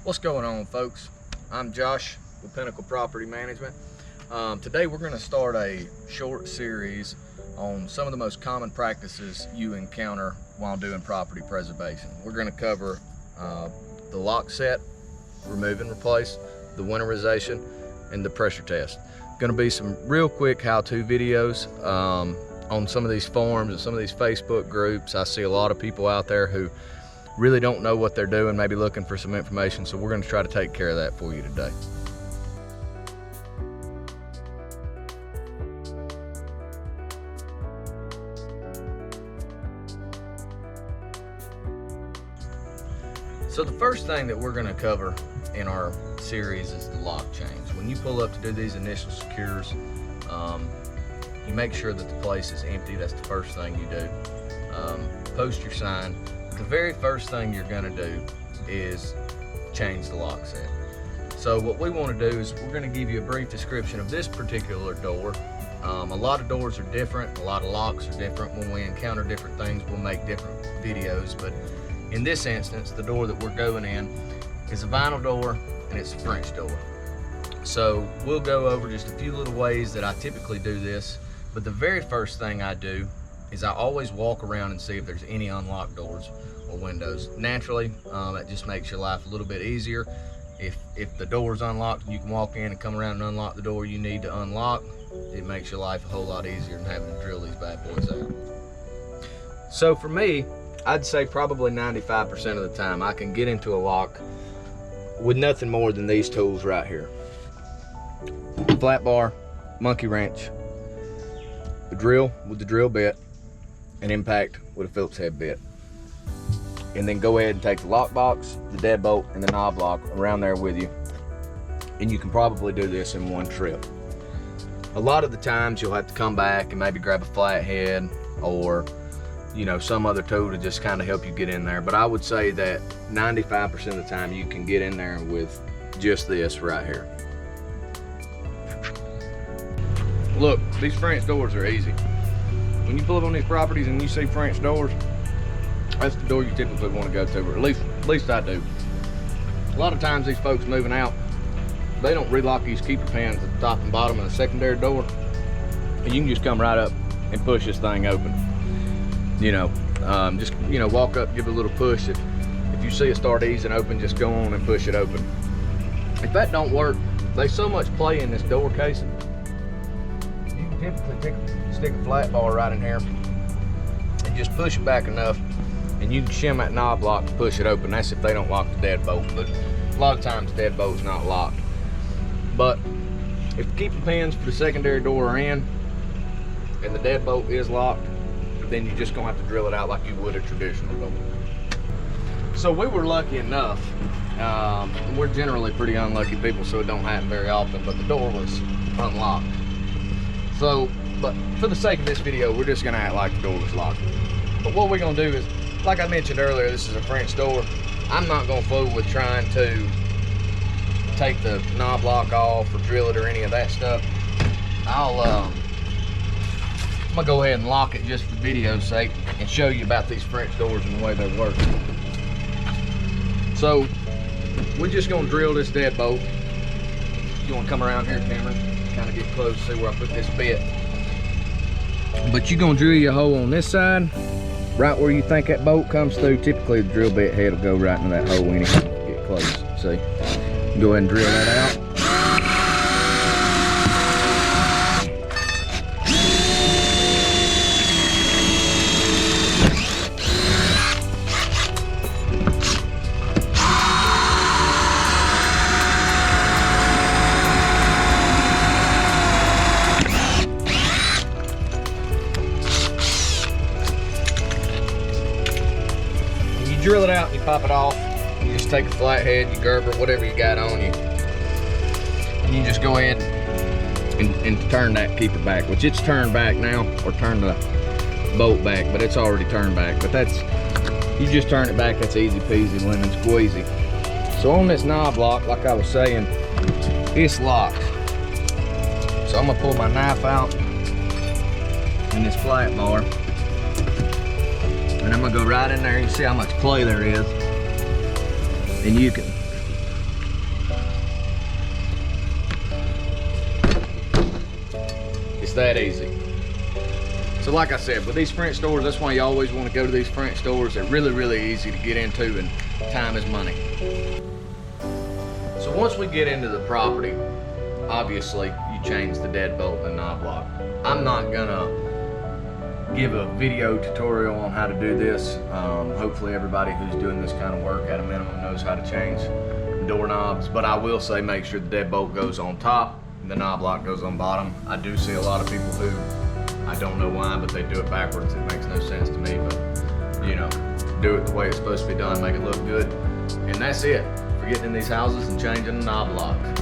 What's going on, folks? I'm Josh with Pinnacle Property Management. Today we're going to start a short series on some of the most common practices you encounter while doing property preservation. We're going to cover the lock set, remove and replace, the winterization, and the pressure test. Going to be some real quick how-to videos on some of these forums and some of these Facebook groups. I see a lot of people out there who really don't know what they're doing, maybe looking for some information, so we're going to try to take care of that for you today. So the first thing that we're going to cover in our series is the lock change. When you pull up to do these initial secures, you make sure that the place is empty. That's the first thing you do. Post your sign. The very first thing you're going to do is change the lock set. So what we want to do is we're going to give you a brief description of this particular door. A lot of doors are different, a lot of locks are different. When we encounter different things, we'll make different videos, but in this instance, the door that we're going in is a vinyl door and it's a French door. So we'll go over just a few little ways that I typically do this, but the very first thing I do is I always walk around and see if there's any unlocked doors or windows. Naturally, that just makes your life a little bit easier. If the door's unlocked and you can walk in and come around and unlock the door you need to unlock, it makes your life a whole lot easier than having to drill these bad boys out. So for me, I'd say probably 95% of the time I can get into a lock with nothing more than these tools right here. Flat bar, monkey wrench, the drill with the drill bit, and impact with a Phillips head bit. And then go ahead and take the lock box, the deadbolt, and the knob lock around there with you. And you can probably do this in one trip. A lot of the times you'll have to come back and maybe grab a flathead or some other tool to just kind of help you get in there. But I would say that 95% of the time you can get in there with just this right here. Look, these French doors are easy. When you pull up on these properties and you see French doors, that's the door you typically want to go to, or at least I do. A lot of times these folks moving out, they don't relock these keeper pins at the top and bottom of the secondary door, and you can just come right up and push this thing open. Just walk up, give it a little push. If you see it start easing open, just go on and push it open. If that don't work, there's so much play in this door casing. You can typically stick a flat bar right in here and just push it back enough, and you can shim that knob lock to push it open. That's if they don't lock the deadbolt, but a lot of times the deadbolt's not locked. But if the keeper pins for the secondary door are in and the deadbolt is locked, then you're just gonna have to drill it out like you would a traditional door. So we were lucky enough, we're generally pretty unlucky people, so it don't happen very often, but the door was unlocked. So, but for the sake of this video, we're just gonna act like the door was locked. But what we're gonna do is, like I mentioned earlier, this is a French door. I'm not gonna fool with trying to take the knob lock off or drill it or any of that stuff. I'm gonna go ahead and lock it just for video's sake and show you about these French doors and the way they work. So we're just gonna drill this deadbolt. You wanna come around here, Cameron, kind of get close to see where I put this bit. But you're gonna drill your hole on this side, right where you think that bolt comes through. Typically the drill bit head will go right into that hole when you get close. See, go ahead and drill that out. Drill it out and you pop it off. You just take a flathead, you Gerber, whatever you got on you, and you just go ahead and turn that keeper back, which it's turned back now, or turn the bolt back, but it's already turned back. But that's, you just turn it back, that's easy peasy, lemon squeezy. So on this knob lock, like I was saying, it's locked. So I'm gonna pull my knife out and this flat bar, and I'm gonna go right in there. You see how much play there is, and you can It's that easy. So like I said, with these French doors, that's why you always want to go to these French doors. They're really, really easy to get into, and time is money. So once we get into the property, obviously you change the deadbolt and the knob lock. I'm not gonna give a video tutorial on how to do this. Hopefully everybody who's doing this kind of work at a minimum knows how to change doorknobs, but I will say make sure the deadbolt goes on top and the knob lock goes on bottom. I do see a lot of people who, I don't know why, but they do it backwards. It makes no sense to me, but you know, do it the way it's supposed to be done, make it look good. And that's it for getting in these houses and changing the knob locks.